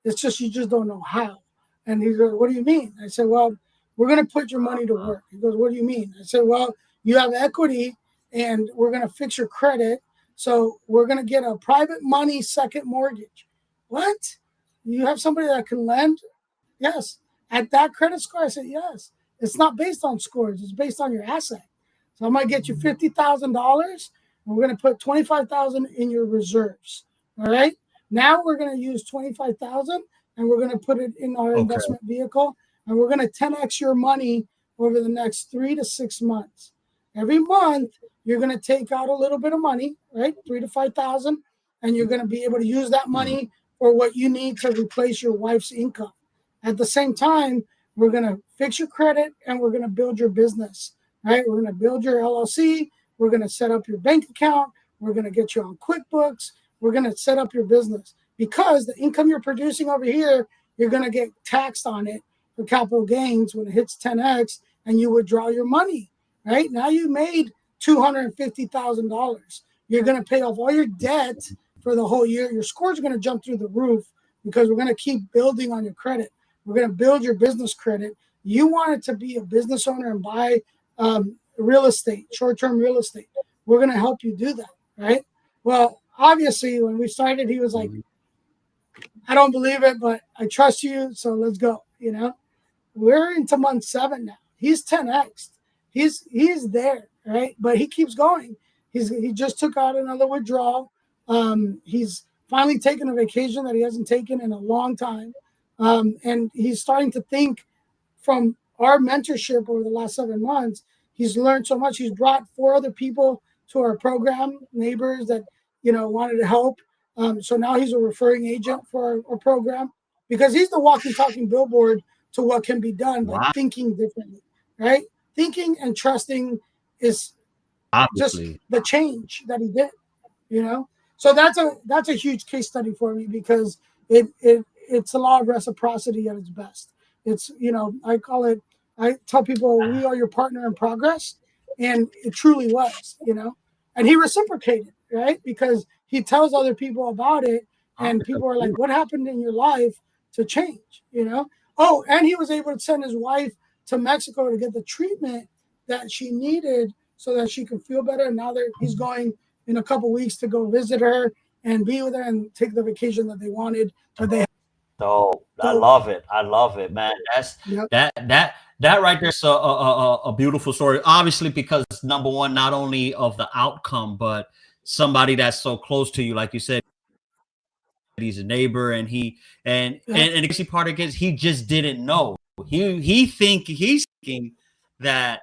It's just you just don't know how. And he goes, what do you mean? I said, well, we're going to put your money to work. He goes, what do you mean? I said, well, you have equity, and we're going to fix your credit. So we're going to get a private money second mortgage. What? You have somebody that can lend? Yes. At that credit score, I said, yes. It's not based on scores. It's based on your asset. So I'm going to get you $50,000, and we're going to put $25,000 in your reserves. All right. Now we're going to use $25,000, and we're going to put it in our Okay. investment vehicle, and we're going to 10x your money over the next 3 to 6 months. Every month, you're going to take out a little bit of money, right? 3 to 5,000, and you're going to be able to use that money for what you need to replace your wife's income. At the same time, we're going to fix your credit, and we're going to build your business, right? We're going to build your LLC. We're going to set up your bank account. We're going to get you on QuickBooks. We're going to set up your business, because the income you're producing over here, you're going to get taxed on it for capital gains when it hits 10x and you withdraw your money, right? Now you made $250,000. You're going to pay off all your debt for the whole year. Your scores are going to jump through the roof because we're going to keep building on your credit. We're going to build your business credit. You wanted to be a business owner and buy real estate, short-term real estate. We're going to help you do that, right? Well, obviously, when we started, he was like, I don't believe it, but I trust you, so let's go, you know? We're into month 7 now. He's 10x. He's there, right? But he keeps going. He just took out another withdrawal. He's finally taken a vacation that he hasn't taken in a long time. And he's starting to think from our mentorship over the last 7 months. He's learned so much. He's brought 4 other people to our program, neighbors that, you know, wanted to help. So now he's a referring agent for our program because he's the walking, talking billboard to what can be done by thinking differently, right? Thinking and trusting is just the change that he did, you know? So that's a huge case study for me because it's a law of reciprocity at its best. It's, you know, I tell people we are your partner in progress, and it truly was, you know, and he reciprocated, right? Because he tells other people about it, and people are like, what happened in your life to change, you know? Oh, and he was able to send his wife to Mexico to get the treatment that she needed so that she could feel better. And now he's going in a couple of weeks to go visit her and be with her and take the vacation that they wanted. But they I love it, man. That's that right there's a beautiful story. Obviously, because number one, not only of the outcome, but somebody that's so close to you, like you said, he's a neighbor, and and the crazy part again, he just didn't know. He's thinking that,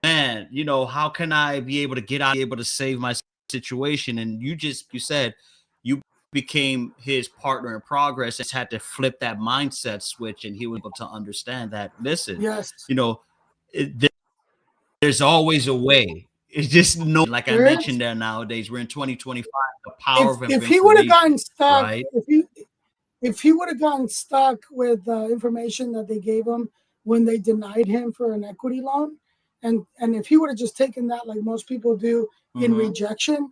man, you know, how can I be able to get out, be able to save my situation? And you said you became his partner in progress, and had to flip that mindset switch, and he was able to understand that, listen, you know, there's always a way. It's just like I mentioned there, nowadays we're in 2025, the power of information. If he would have gotten stuck, right? If he would have gotten stuck with information that they gave him when they denied him for an equity loan, and if he would have just taken that like most people do in rejection,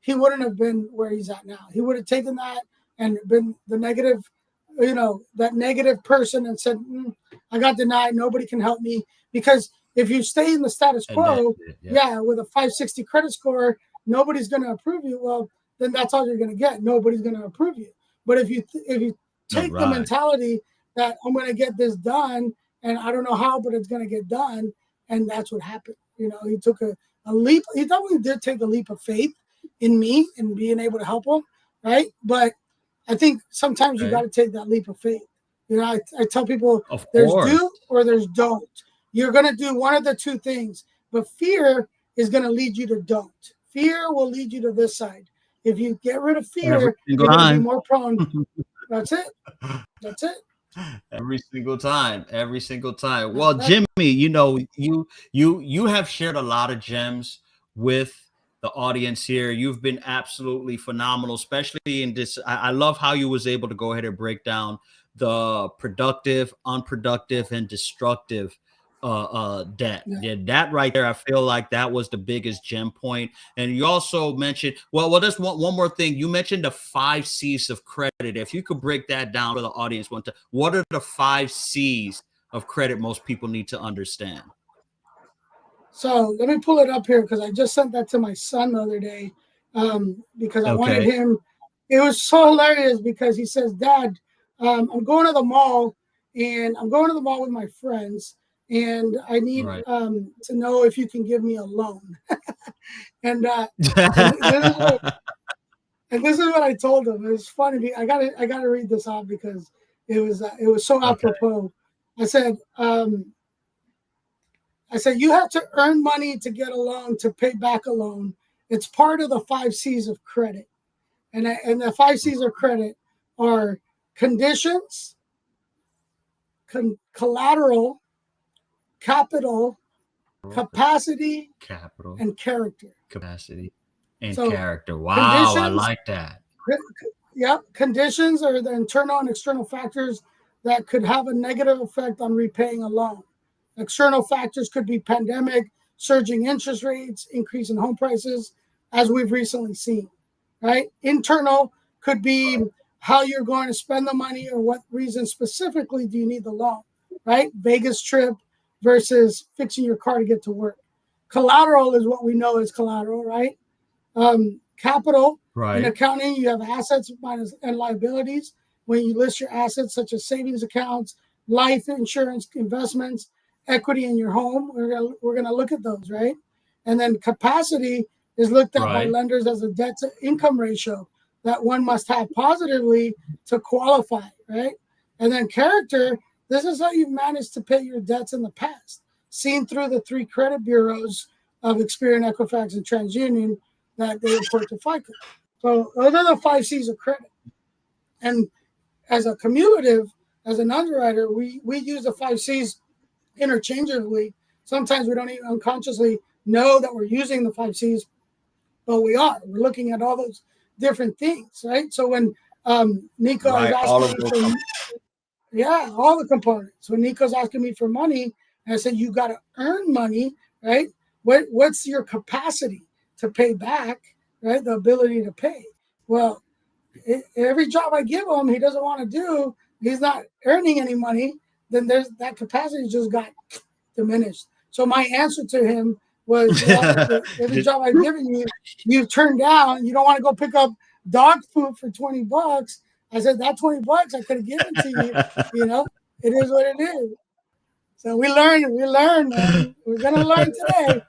he wouldn't have been where he's at now. He would have taken that and been the negative, you know, that negative person and said, I got denied, nobody can help me. Because if you stay in the status quo, with a 560 credit score, nobody's going to approve you. Well, then that's all you're going to get. Nobody's going to approve you. But if you take the mentality that I'm going to get this done, and I don't know how, but it's going to get done, and that's what happened. You know, he took a leap. He definitely did take a leap of faith in me and being able to help him, right? But I think sometimes you got to take that leap of faith. You know, I tell people there's do or there's don't. You're going to do one of the two things, but fear is going to lead you to don't. Fear will lead you to this side. If you get rid of fear, you're going to be more prone. That's it. That's it. Every single time. Well, Jimmy, you know, you have shared a lot of gems with the audience here. You've been absolutely phenomenal, especially in this. I love how you was able to go ahead and break down the productive, unproductive, and destructive debt. That right there, I feel like that was the biggest gem point. And you also mentioned, well, just one more thing. You mentioned the 5 C's of credit. If you could break that down for the audience, what are the 5 C's of credit most people need to understand? So let me pull it up here because I just sent that to my son the other day because I wanted him. It was so hilarious because he says, Dad, I'm going to the mall with my friends, and I need to know if you can give me a loan. and this is what I told him. It was funny. I gotta read this off because it was so apropos. I said, you have to earn money to get a loan, to pay back a loan. It's part of the 5 C's of credit. And the 5 C's of credit are conditions, collateral, capital, capacity, and character. Capacity and character. Wow, I like that. Yep. Conditions are the internal and external factors that could have a negative effect on repaying a loan. External factors could be pandemic, surging interest rates, increase in home prices, as we've recently seen, right? Internal could be how you're going to spend the money or what reason specifically do you need the loan, right? Vegas trip versus fixing your car to get to work. Collateral is what we know is collateral, right? Capital, in Right. accounting, you have assets minus and liabilities. When you list your assets, such as savings accounts, life insurance, investments, equity in your home, we're gonna look at those, right? And then capacity is looked at by Right. lenders as a debt to income ratio that one must have positively to qualify, right? And then character, this is how you've managed to pay your debts in the past, seen through the 3 credit bureaus of Experian, Equifax, and TransUnion that they report to FICO. So those are the 5 C's of credit. And as a cumulative, as an underwriter, we use the 5 C's interchangeably. Sometimes we don't even unconsciously know that we're using the 5 C's, but we are. We're looking at all those different things, right? So when Nico is Right. All asking of me those. for, yeah, all the components. When Nico's asking me for money, and I said, you got to earn money, right? What's your capacity to pay back, right? The ability to pay. Well, every job I give him, he doesn't want to do, he's not earning any money, then there's that capacity just got diminished. So my answer to him was, well, every job I've given you, you've turned down. You don't want to go pick up dog food for $20. I said, that $20 I could have given to you. You know, it is what it is. So we learn, man. We're gonna learn today.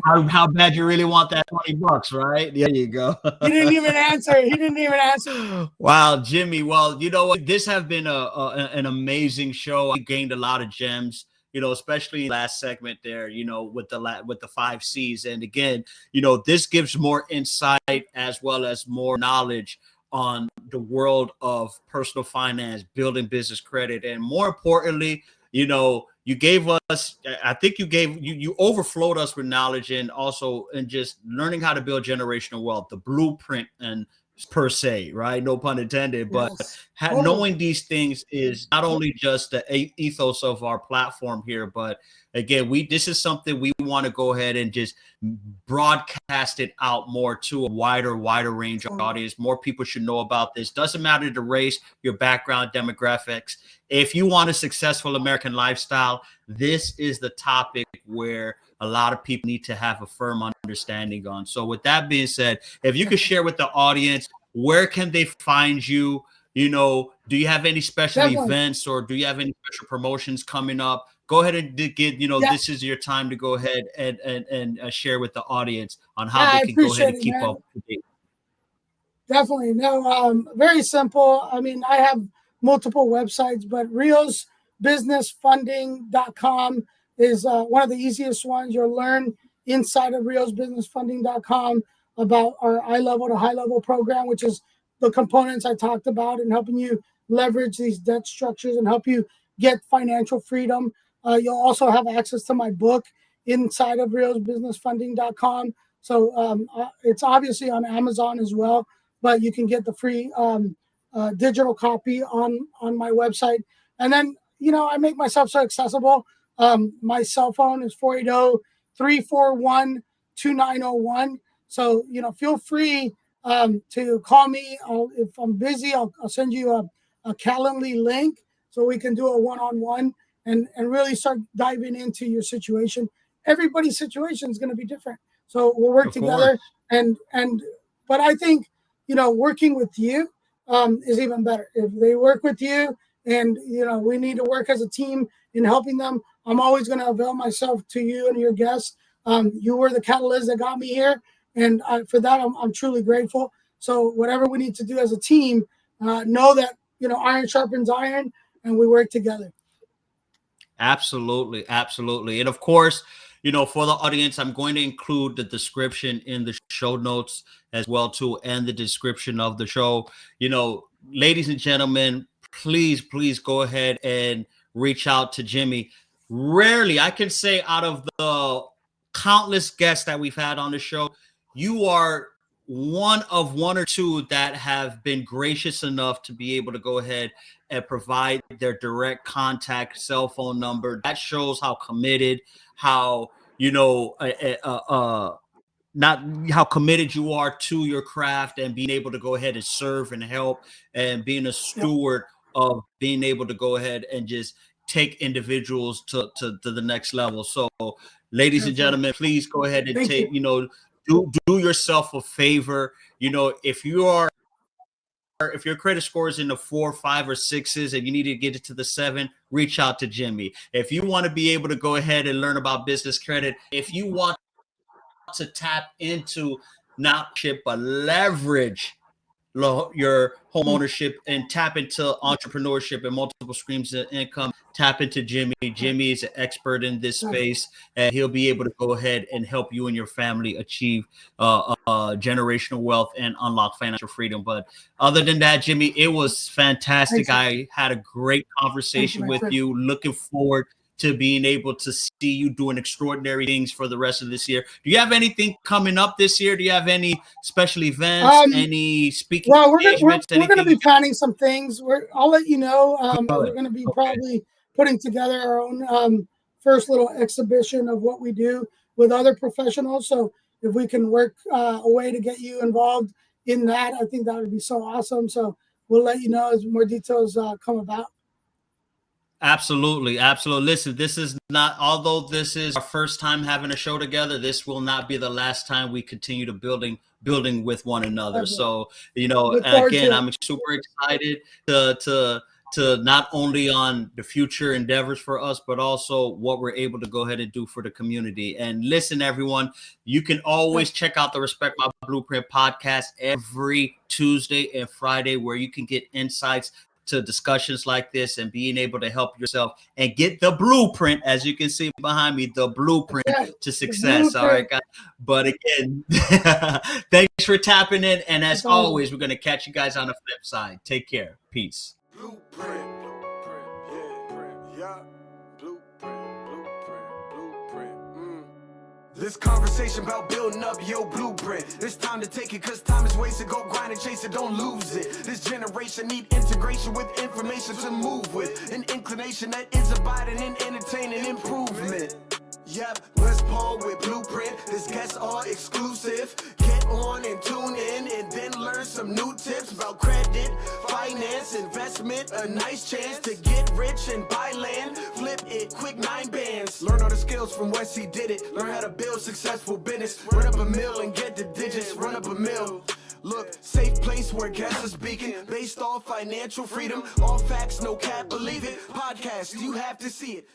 How bad you really want that $20, right? There you go. He didn't even answer. He didn't even answer. Wow, Jimmy. Well, you know what? This has been an amazing show. I gained a lot of gems, you know, especially last segment there, you know, with the 5 C's. And again, you know, this gives more insight as well as more knowledge on the world of personal finance, building business credit, and more importantly, you know, you gave us, I think you overflowed us with knowledge and also and just learning how to build generational wealth, the blueprint and per se, right? No pun intended. But Yes, totally. knowing these things is not only just the ethos of our platform here, but again, this is something we want to go ahead and just broadcast it out more to a wider range of audience. More people should know about this. Doesn't matter the race, your background, demographics. If you want a successful American lifestyle, this is the topic where a lot of people need to have a firm understanding on. So with that being said, if you could share with the audience, where can they find you? You know, do you have any special Definitely. events or do you have any special promotions coming up? Go ahead and get, you know, Yeah. this is your time to go ahead and share with the audience on how I they can go ahead appreciate and it, keep man. up to date. Definitely. No, very simple. I mean, I have multiple websites, but riosbusinessfunding.com is one of the easiest ones. You'll learn inside of riosbusinessfunding.com about our eye level to high level program, which is the components I talked about and helping you leverage these debt structures and help you get financial freedom. You'll also have access to my book inside of riosbusinessfunding.com. So it's obviously on Amazon as well, but you can get the free digital copy on my website. And then, you know, I make myself so accessible. My cell phone is 480-341-2901. So, you know, feel free to call me. If I'm busy, I'll send you a Calendly link so we can do a one-on-one and really start diving into your situation. Everybody's situation is going to be different. So we'll work together. But I think, you know, working with you is even better. If they work with you and, you know, we need to work as a team in helping them, I'm always going to avail myself to you and your guests. You were the catalyst that got me here. And for that, I'm truly grateful. So whatever we need to do as a team, know that, you know, iron sharpens iron and we work together. Absolutely. Absolutely. And of course, you know, for the audience, I'm going to include the description in the show notes as well too, and the description of the show. You know, ladies and gentlemen, please go ahead and reach out to Jimmy. Rarely, I can say, out of the countless guests that we've had on the show, you are one of one or two that have been gracious enough to be able to go ahead and provide their direct contact cell phone number. That shows how committed, how, not how committed you are to your craft and being able to go ahead and serve and help and being a Yep. steward of being able to go ahead and just take individuals to the next level. So, ladies and gentlemen, please go ahead and Thank you. do yourself a favor. If your credit score is in the 4, 5, or 6s and you need to get it to the 7, reach out to Jimmy. If you want to be able to go ahead and learn about business credit, if you want to tap into not ship but leverage your home ownership and tap into entrepreneurship and multiple streams of income, tap into Jimmy. Jimmy is an expert in this space, and he'll be able to go ahead and help you and your family achieve generational wealth and unlock financial freedom. But other than that, Jimmy, it was fantastic. I had a great conversation with you. Looking forward to being able to see you doing extraordinary things for the rest of this year. Do you have anything coming up this year? Do you have any special events, any speaking engagements? We're going to be planning some things. I'll let you know. We're going to be probably putting together our own first little exhibition of what we do with other professionals. So if we can work a way to get you involved in that, I think that would be so awesome. So we'll let you know as more details come about. Absolutely. Listen, this is not, although this is our first time having a show together, this will not be the last time we continue to building with one another. So, again, I'm super excited to not only on the future endeavors for us, but also what we're able to go ahead and do for the community. And listen, everyone, you can always check out the Respect My Blueprint podcast every Tuesday and Friday, where you can get insights to discussions like this and being able to help yourself and get the blueprint, as you can see behind me, the blueprint to success. All right, guys. But again, thanks for tapping in. And as always, we're going to catch you guys on the flip side. Take care. Peace. Blueprint. This conversation about building up your blueprint. It's time to take it, cause time is wasted. Go grind and chase it, don't lose it. This generation need integration with information to move with. An inclination that is abiding in entertaining improvement. Yep, Wes Paul with Blueprint. This guests are exclusive. Get on and tune in and then learn some new tips about credit, finance, investment. A nice chance to get rich and buy land. Flip it, quick 9 bands. Learn all the skills from Wes, he did it. Learn how to build successful business. Run up a mill and get the digits. Run up a mill. Look, safe place where guests are speaking. Based off financial freedom. All facts, no cap, believe it. Podcast, you have to see it.